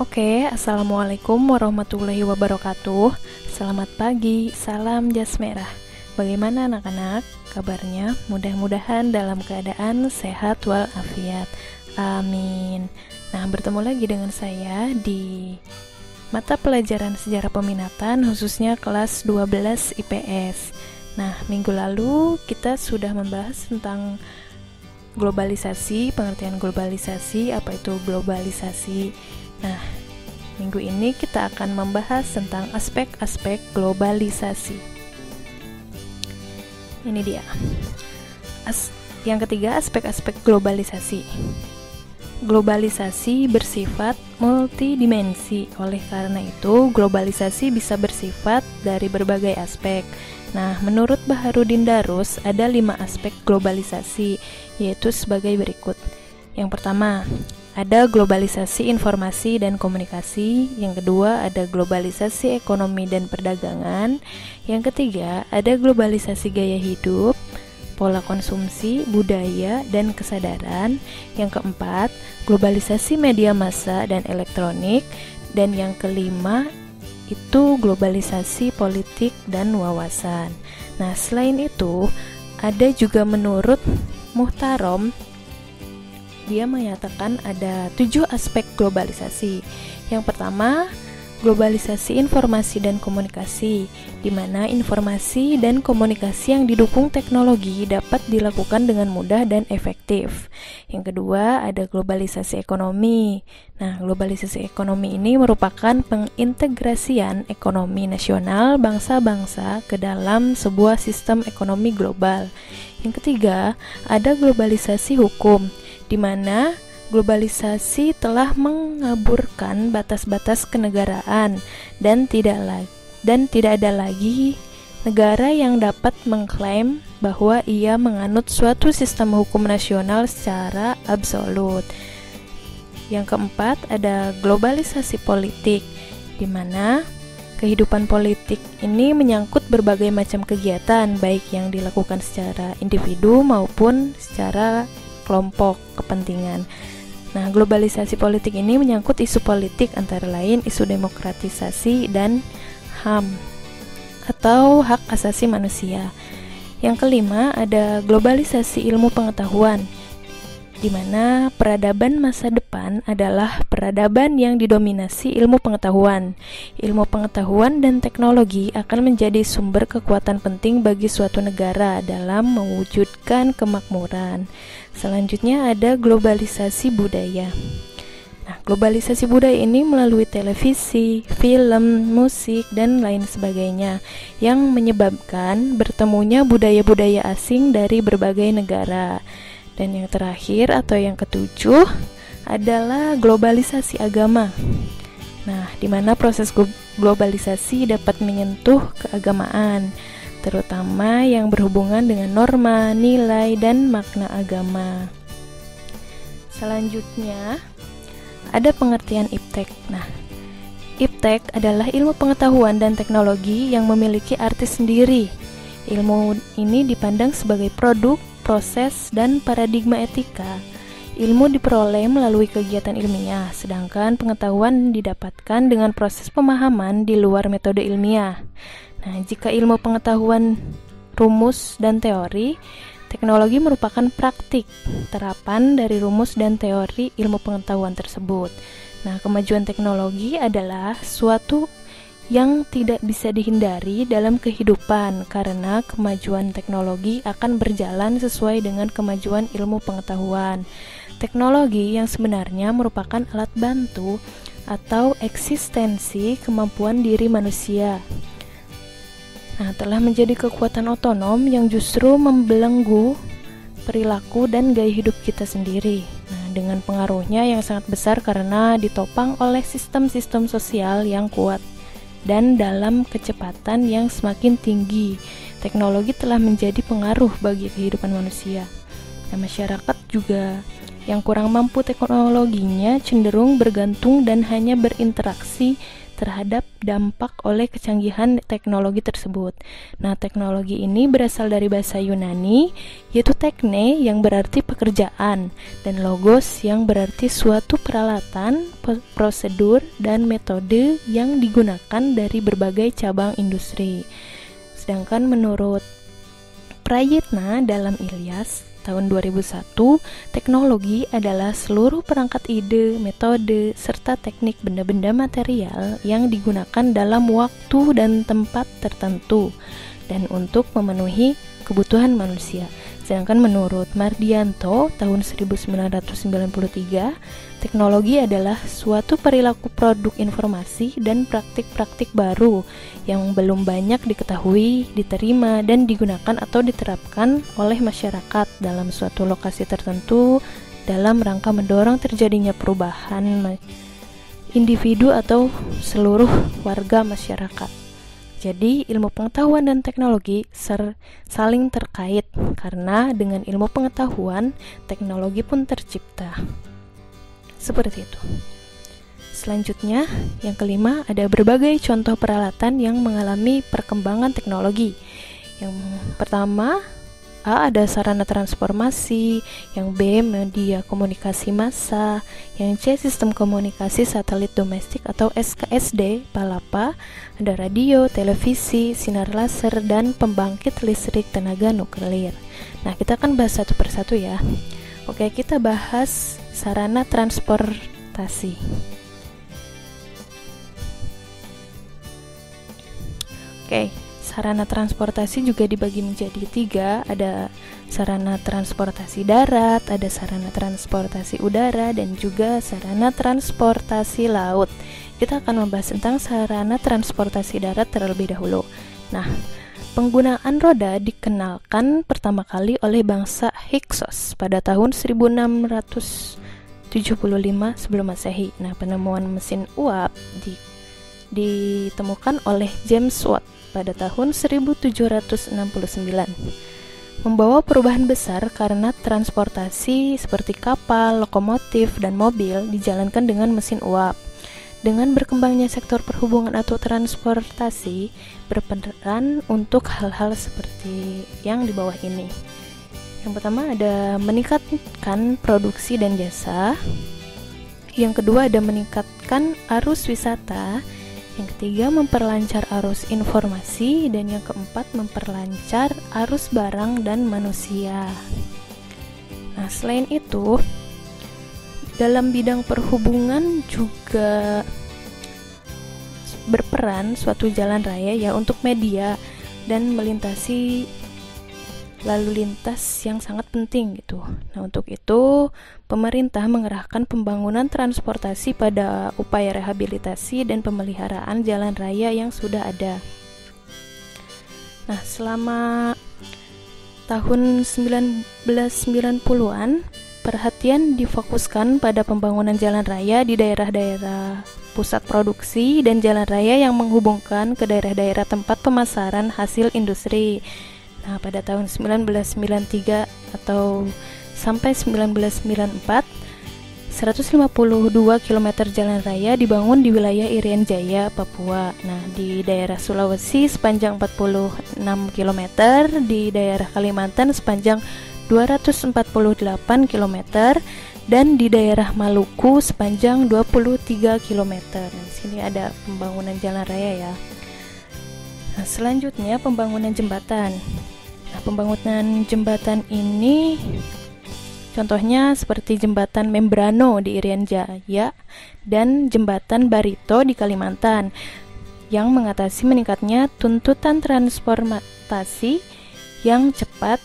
Oke, Assalamualaikum warahmatullahi wabarakatuh. Selamat pagi, salam jas merah. Bagaimana anak-anak? Kabarnya mudah-mudahan dalam keadaan sehat walafiat. Amin. Nah, bertemu lagi dengan saya di mata pelajaran sejarah peminatan, khususnya kelas 12 IPS. Nah, minggu lalu kita sudah membahas tentang globalisasi, pengertian globalisasi, apa itu globalisasi. Nah, minggu ini kita akan membahas tentang aspek-aspek globalisasi. Ini dia. Yang ketiga, aspek-aspek globalisasi. Globalisasi bersifat multidimensi. Oleh karena itu, globalisasi bisa bersifat dari berbagai aspek. Nah, menurut Baharudin Darus, ada 5 aspek globalisasi, yaitu sebagai berikut. Yang pertama, ada globalisasi informasi dan komunikasi. Yang kedua, ada globalisasi ekonomi dan perdagangan. Yang ketiga, ada globalisasi gaya hidup, pola konsumsi, budaya, dan kesadaran. Yang keempat, globalisasi media massa dan elektronik. Dan yang kelima, itu globalisasi politik dan wawasan. Nah, selain itu, ada juga menurut Muhtarom, dia menyatakan ada 7 aspek globalisasi. Yang pertama, globalisasi informasi dan komunikasi, di mana informasi dan komunikasi yang didukung teknologi dapat dilakukan dengan mudah dan efektif. Yang kedua, ada globalisasi ekonomi. Nah, globalisasi ekonomi ini merupakan pengintegrasian ekonomi nasional bangsa-bangsa ke dalam sebuah sistem ekonomi global. Yang ketiga, ada globalisasi hukum, di mana globalisasi telah mengaburkan batas-batas kenegaraan dan tidak ada lagi negara yang dapat mengklaim bahwa ia menganut suatu sistem hukum nasional secara absolut. Yang keempat, ada globalisasi politik, di mana kehidupan politik ini menyangkut berbagai macam kegiatan, baik yang dilakukan secara individu maupun secara kelompok kepentingan. Nah, globalisasi politik ini menyangkut isu politik, antara lain isu demokratisasi dan HAM atau hak asasi manusia. Yang kelima, ada globalisasi ilmu pengetahuan, di mana peradaban masa depan adalah peradaban yang didominasi ilmu pengetahuan. Ilmu pengetahuan dan teknologi akan menjadi sumber kekuatan penting bagi suatu negara dalam mewujudkan kemakmuran. Selanjutnya ada globalisasi budaya. Nah, globalisasi budaya ini melalui televisi, film, musik, dan lain sebagainya yang menyebabkan bertemunya budaya-budaya asing dari berbagai negara. Dan yang terakhir atau yang ketujuh adalah globalisasi agama. Nah, di mana proses globalisasi dapat menyentuh keagamaan, terutama yang berhubungan dengan norma, nilai, dan makna agama. Selanjutnya, ada pengertian iptek. Nah, iptek adalah ilmu pengetahuan dan teknologi yang memiliki arti sendiri. Ilmu ini dipandang sebagai produk, proses, dan paradigma etika. Ilmu diperoleh melalui kegiatan ilmiah, sedangkan pengetahuan didapatkan dengan proses pemahaman di luar metode ilmiah. Nah, jika ilmu pengetahuan rumus dan teori, teknologi merupakan praktik terapan dari rumus dan teori ilmu pengetahuan tersebut. Nah, kemajuan teknologi adalah suatu yang tidak bisa dihindari dalam kehidupan, karena kemajuan teknologi akan berjalan sesuai dengan kemajuan ilmu pengetahuan. Teknologi yang sebenarnya merupakan alat bantu atau eksistensi kemampuan diri manusia. Nah, telah menjadi kekuatan otonom yang justru membelenggu perilaku dan gaya hidup kita sendiri. Nah, dengan pengaruhnya yang sangat besar karena ditopang oleh sistem-sistem sosial yang kuat dan dalam kecepatan yang semakin tinggi. Teknologi telah menjadi pengaruh bagi kehidupan manusia. Nah, masyarakat juga yang kurang mampu teknologinya cenderung bergantung dan hanya berinteraksi terhadap dampak oleh kecanggihan teknologi tersebut. Nah, teknologi ini berasal dari bahasa Yunani, yaitu tekne yang berarti pekerjaan, dan logos yang berarti suatu peralatan, prosedur, dan metode yang digunakan dari berbagai cabang industri. Sedangkan menurut Prayitna dalam Ilyas tahun 2001, teknologi adalah seluruh perangkat ide, metode, serta teknik benda-benda material yang digunakan dalam waktu dan tempat tertentu dan untuk memenuhi kebutuhan manusia. Sedangkan menurut Mardianto tahun 1993, teknologi adalah suatu perilaku produk informasi dan praktik-praktik baru yang belum banyak diketahui, diterima, dan digunakan atau diterapkan oleh masyarakat dalam suatu lokasi tertentu dalam rangka mendorong terjadinya perubahan individu atau seluruh warga masyarakat. Jadi, ilmu pengetahuan dan teknologi saling terkait karena dengan ilmu pengetahuan, teknologi pun tercipta. Seperti itu. Selanjutnya, yang kelima, ada berbagai contoh peralatan yang mengalami perkembangan teknologi. Yang pertama, A. Ada sarana transformasi, yang B. Media komunikasi massa, yang C. Sistem komunikasi satelit domestik atau SKSD, PALAPA, ada radio, televisi, sinar laser, dan pembangkit listrik tenaga nuklir. Nah, kita akan bahas satu persatu ya. Oke, kita bahas sarana transportasi. Oke, sarana transportasi juga dibagi menjadi 3, ada sarana transportasi darat, ada sarana transportasi udara, dan juga sarana transportasi laut. Kita akan membahas tentang sarana transportasi darat terlebih dahulu. Nah, penggunaan roda dikenalkan pertama kali oleh bangsa Hyksos pada tahun 1675 sebelum Masehi. Nah, penemuan mesin uap ditemukan oleh James Watt pada tahun 1769. Membawa perubahan besar karena transportasi seperti kapal, lokomotif, dan mobil dijalankan dengan mesin uap. Dengan berkembangnya sektor perhubungan atau transportasi berperan untuk hal-hal seperti yang di bawah ini. Yang pertama ada meningkatkan produksi dan jasa. Yang kedua ada meningkatkan arus wisata. Yang ketiga memperlancar arus informasi. Dan yang keempat memperlancar arus barang dan manusia. Nah, selain itu, dalam bidang perhubungan juga berperan suatu jalan raya ya untuk media dan melintasi lalu lintas yang sangat penting gitu. Nah, untuk itu pemerintah mengerahkan pembangunan transportasi pada upaya rehabilitasi dan pemeliharaan jalan raya yang sudah ada. Nah, selama tahun 1990-an perhatian difokuskan pada pembangunan jalan raya di daerah-daerah pusat produksi dan jalan raya yang menghubungkan ke daerah-daerah tempat pemasaran hasil industri. Nah, pada tahun 1993 atau sampai 1994, 152 km jalan raya dibangun di wilayah Irian Jaya, Papua. Nah, di daerah Sulawesi sepanjang 46 km, di daerah Kalimantan sepanjang 248 km, dan di daerah Maluku sepanjang 23 km. Nah, di sini ada pembangunan jalan raya ya. Nah, selanjutnya pembangunan jembatan. Nah, pembangunan jembatan ini contohnya seperti jembatan Membrano di Irian Jaya dan jembatan Barito di Kalimantan yang mengatasi meningkatnya tuntutan transportasi yang cepat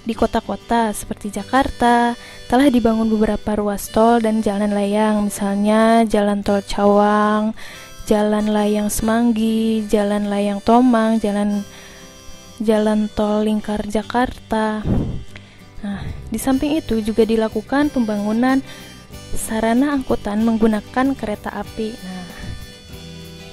di kota-kota seperti Jakarta. Telah dibangun beberapa ruas tol dan jalan layang, misalnya Jalan Tol Cawang, Jalan Layang Semanggi, Jalan Layang Tomang, Jalan Tol Lingkar Jakarta. Nah, di samping itu juga dilakukan pembangunan sarana angkutan menggunakan kereta api. Nah,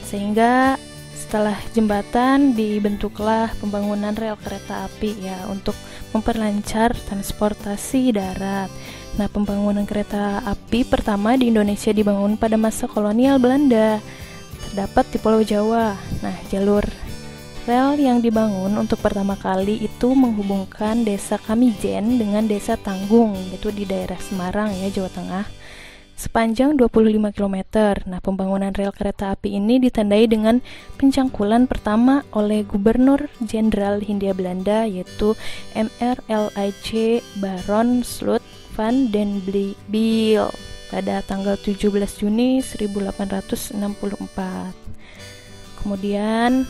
sehingga setelah jembatan dibentuklah pembangunan rel kereta api ya untuk memperlancar transportasi darat. Nah, pembangunan kereta api pertama di Indonesia dibangun pada masa kolonial Belanda. terdapat di Pulau Jawa. Nah, jalur rel yang dibangun untuk pertama kali itu menghubungkan Desa Kamijen dengan Desa Tanggung, yaitu di daerah Semarang ya, Jawa Tengah, sepanjang 25 km. Nah, pembangunan rel kereta api ini ditandai dengan pencangkulan pertama oleh Gubernur Jenderal Hindia Belanda, yaitu MRLIC Baron Slot van den Biel pada tanggal 17 Juni 1864. Kemudian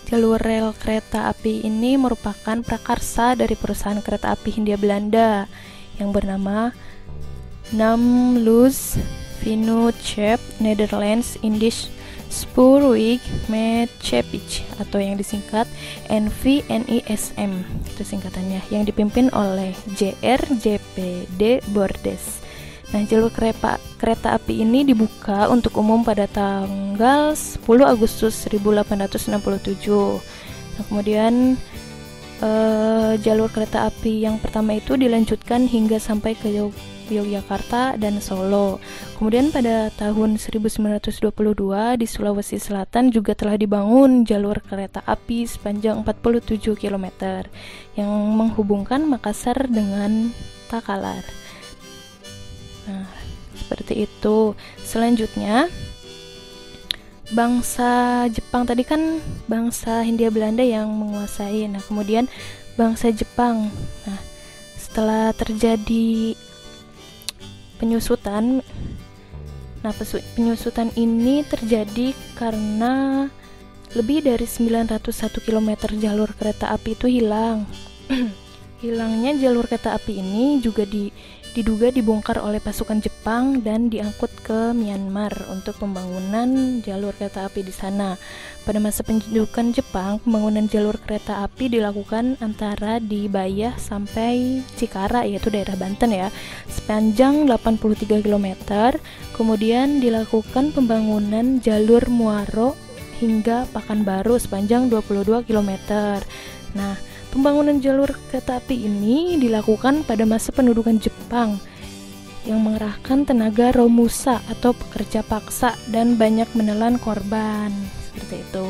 jalur rel kereta api ini merupakan prakarsa dari perusahaan kereta api Hindia Belanda yang bernama Namluus Vennootschap Nederlands Indisch Spoorweg Maatschappij atau yang disingkat NVNISM, itu singkatannya, yang dipimpin oleh JRJPD Bordes. Nah, jalur kereta api ini dibuka untuk umum pada tanggal 10 Agustus 1867. Nah, kemudian jalur kereta api yang pertama itu dilanjutkan hingga sampai ke Yogyakarta dan Solo. Kemudian pada tahun 1922 di Sulawesi Selatan juga telah dibangun jalur kereta api sepanjang 47 km yang menghubungkan Makassar dengan Takalar. Nah, seperti itu. Selanjutnya, bangsa Jepang tadi kan bangsa Hindia Belanda yang menguasai. Nah, kemudian bangsa Jepang. Nah, setelah terjadi penyusutan. Nah, penyusutan ini terjadi karena lebih dari 901 km jalur kereta api itu hilang. Hilangnya jalur kereta api ini juga diduga dibongkar oleh pasukan Jepang dan diangkut ke Myanmar untuk pembangunan jalur kereta api di sana. Pada masa pendudukan Jepang, pembangunan jalur kereta api dilakukan antara di Bayah sampai Cikarang, yaitu daerah Banten ya, sepanjang 83 km. Kemudian dilakukan pembangunan jalur Muaro hingga Pakanbaru sepanjang 22 km. Nah, pembangunan jalur kereta api ini dilakukan pada masa pendudukan Jepang yang mengerahkan tenaga romusa atau pekerja paksa dan banyak menelan korban. Seperti itu.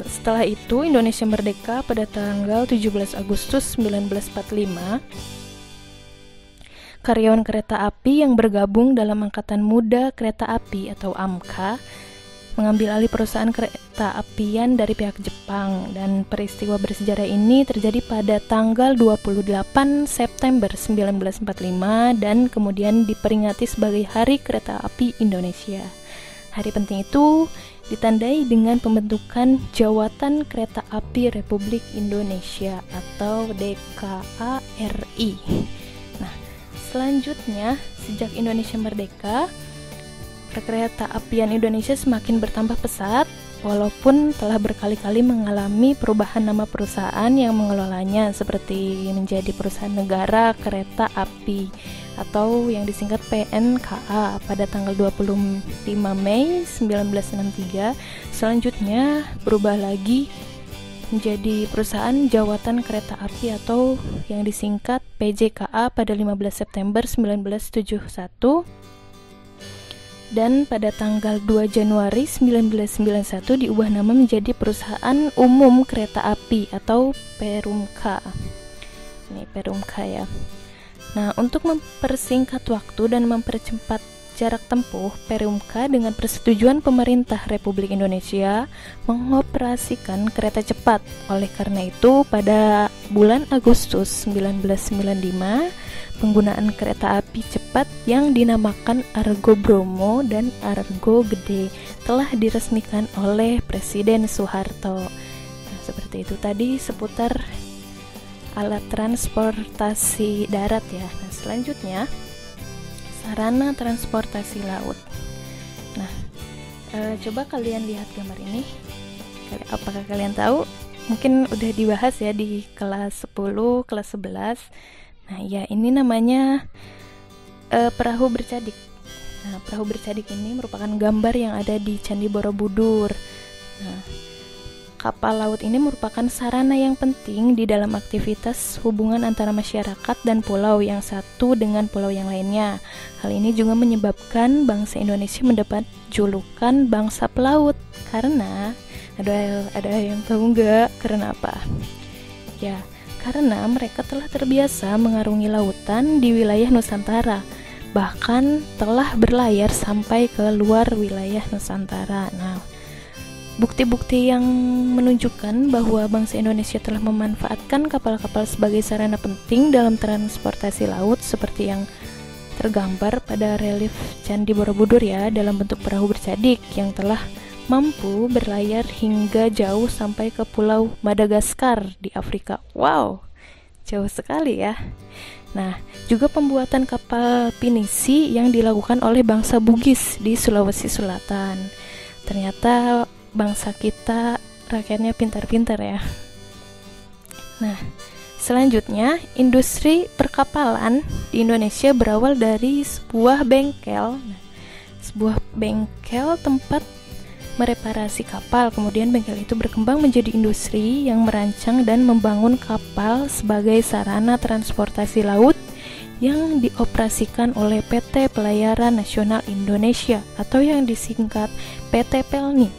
Setelah itu Indonesia merdeka pada tanggal 17 Agustus 1945. Karyawan kereta api yang bergabung dalam Angkatan Muda Kereta Api atau AMKA mengambil alih perusahaan kereta apian dari pihak Jepang, dan peristiwa bersejarah ini terjadi pada tanggal 28 September 1945 dan kemudian diperingati sebagai Hari Kereta Api Indonesia. Hari penting itu ditandai dengan pembentukan Jawatan Kereta Api Republik Indonesia atau DKARI. Nah, selanjutnya sejak Indonesia merdeka, kereta apian Indonesia semakin bertambah pesat walaupun telah berkali-kali mengalami perubahan nama perusahaan yang mengelolanya seperti menjadi perusahaan negara kereta api atau yang disingkat PNKA pada tanggal 25 Mei 1963. Selanjutnya berubah lagi menjadi perusahaan Jawatan Kereta Api atau yang disingkat PJKA pada 15 September 1971. Dan pada tanggal 2 Januari 1991 diubah nama menjadi Perusahaan Umum Kereta Api atau Perumka. Ini Perumka ya. Nah, untuk mempersingkat waktu dan mempercepat jarak tempuh, Perumka dengan persetujuan pemerintah Republik Indonesia mengoperasikan kereta cepat. Oleh karena itu, pada bulan Agustus 1995, penggunaan kereta api cepat yang dinamakan Argo Bromo dan Argo Gede telah diresmikan oleh Presiden Soeharto. Nah, seperti itu tadi seputar alat transportasi darat ya. Nah, selanjutnya sarana transportasi laut. Nah, coba kalian lihat gambar ini. Apakah kalian tahu? Mungkin udah dibahas ya di kelas 10, kelas 11. Nah, ya ini namanya perahu bercadik. Nah, perahu bercadik ini merupakan gambar yang ada di Candi Borobudur. Nah, kapal laut ini merupakan sarana yang penting di dalam aktivitas hubungan antara masyarakat dan pulau yang satu dengan pulau yang lainnya. Hal ini juga menyebabkan bangsa Indonesia mendapat julukan bangsa pelaut. Karena ada yang tahu nggak karena apa? Ya, karena mereka telah terbiasa mengarungi lautan di wilayah Nusantara, bahkan telah berlayar sampai ke luar wilayah Nusantara. Nah, bukti-bukti yang menunjukkan bahwa bangsa Indonesia telah memanfaatkan kapal-kapal sebagai sarana penting dalam transportasi laut seperti yang tergambar pada relief Candi Borobudur ya, dalam bentuk perahu bercadik yang telah mampu berlayar hingga jauh sampai ke Pulau Madagaskar di Afrika. Wow, jauh sekali ya. Nah, juga pembuatan kapal pinisi yang dilakukan oleh bangsa Bugis di Sulawesi Selatan. Ternyata bangsa kita rakyatnya pintar-pintar ya. Nah, selanjutnya industri perkapalan di Indonesia berawal dari sebuah bengkel. Sebuah bengkel tempat mereparasi kapal. Kemudian bengkel itu berkembang menjadi industri yang merancang dan membangun kapal sebagai sarana transportasi laut yang dioperasikan oleh PT Pelayaran Nasional Indonesia atau yang disingkat PT Pelni.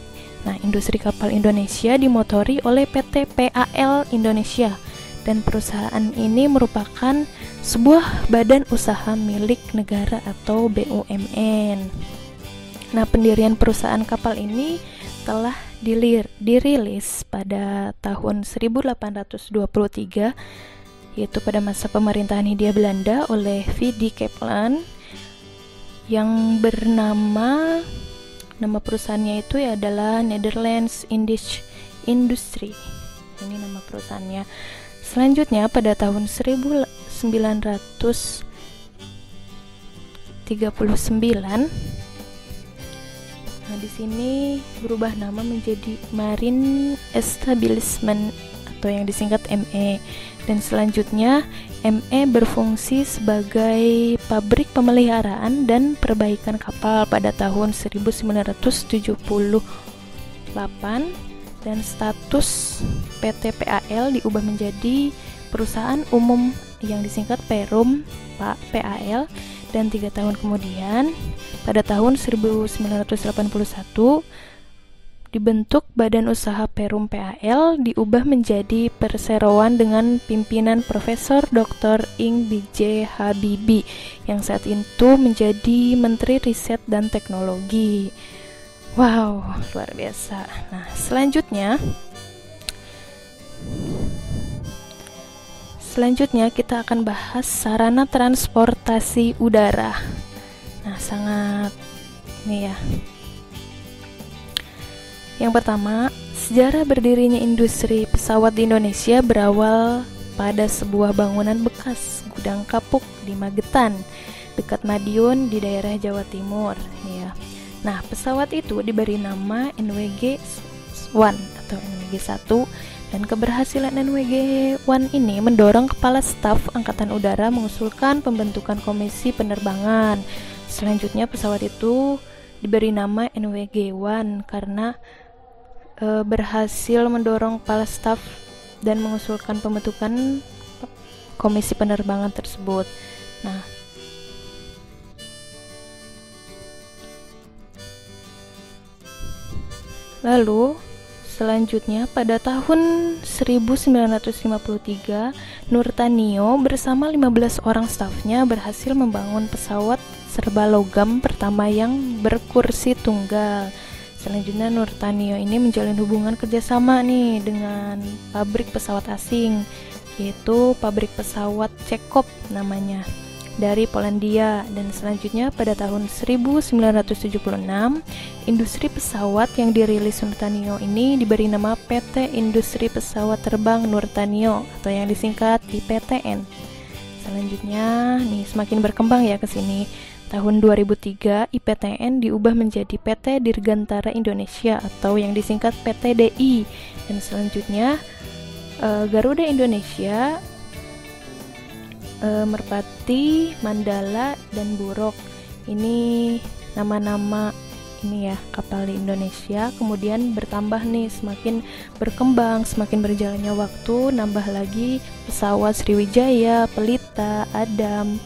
Nah, industri kapal Indonesia dimotori oleh PT PAL Indonesia, dan perusahaan ini merupakan sebuah badan usaha milik negara atau BUMN. Nah, pendirian perusahaan kapal ini telah dirilis pada tahun 1823, yaitu pada masa pemerintahan Hindia Belanda oleh V.D. Kaplan, yang nama perusahaannya itu adalah Netherlands Indisch Industrie. Ini nama perusahaannya. Selanjutnya pada tahun 1939, nah di sini berubah nama menjadi Marine Establishment atau yang disingkat ME, dan selanjutnya ME berfungsi sebagai pabrik pemeliharaan dan perbaikan kapal pada tahun 1978, dan status PT PAL diubah menjadi perusahaan umum yang disingkat Perum PAL, dan 3 tahun kemudian pada tahun 1981 dibentuk Badan Usaha Perum PAL, diubah menjadi perseroan dengan pimpinan Profesor Dr. Ing B.J. Habibie yang saat itu menjadi Menteri Riset dan Teknologi. Wow, luar biasa. Nah, selanjutnya kita akan bahas sarana transportasi udara. Nah, sangat ini ya. Yang pertama, sejarah berdirinya industri pesawat di Indonesia berawal pada sebuah bangunan bekas gudang kapuk di Magetan, dekat Madiun di daerah Jawa Timur. Ya. Nah, pesawat itu diberi nama NWG-1 atau NWG-1, dan keberhasilan NWG-1 ini mendorong Kepala Staf Angkatan Udara mengusulkan pembentukan Komisi Penerbangan. Selanjutnya pesawat itu diberi nama NWG-1 karena berhasil mendorong Kepala Staf dan mengusulkan pembentukan Komisi Penerbangan tersebut. Nah, lalu selanjutnya pada tahun 1953, Nurtanio bersama 15 orang stafnya berhasil membangun pesawat serba logam pertama yang berkursi tunggal. Selanjutnya Nurtanio ini menjalin hubungan kerjasama nih dengan pabrik pesawat asing, yaitu pabrik pesawat Chekhov namanya, dari Polandia. Dan selanjutnya pada tahun 1976, industri pesawat yang dirilis Nurtanio ini diberi nama PT Industri Pesawat Terbang Nurtanio atau yang disingkat IPTN. Selanjutnya nih semakin berkembang ya ke sini. Tahun 2003, IPTN diubah menjadi PT Dirgantara Indonesia atau yang disingkat PTDI. Dan selanjutnya Garuda Indonesia, Merpati, Mandala, dan Buruk. Ini nama-nama ini ya, kapal di Indonesia, kemudian bertambah nih, semakin berkembang, semakin berjalannya waktu, nambah lagi pesawat Sriwijaya, Pelita, Adam,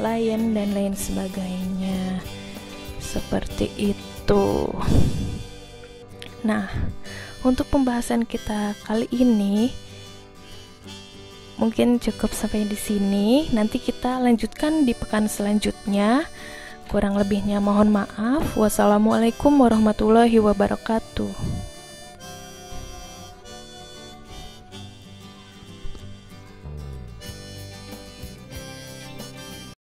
Lion, dan lain sebagainya. Seperti itu. Nah, untuk pembahasan kita kali ini mungkin cukup sampai di sini. Nanti kita lanjutkan di pekan selanjutnya. Kurang lebihnya mohon maaf. Wassalamualaikum warahmatullahi wabarakatuh.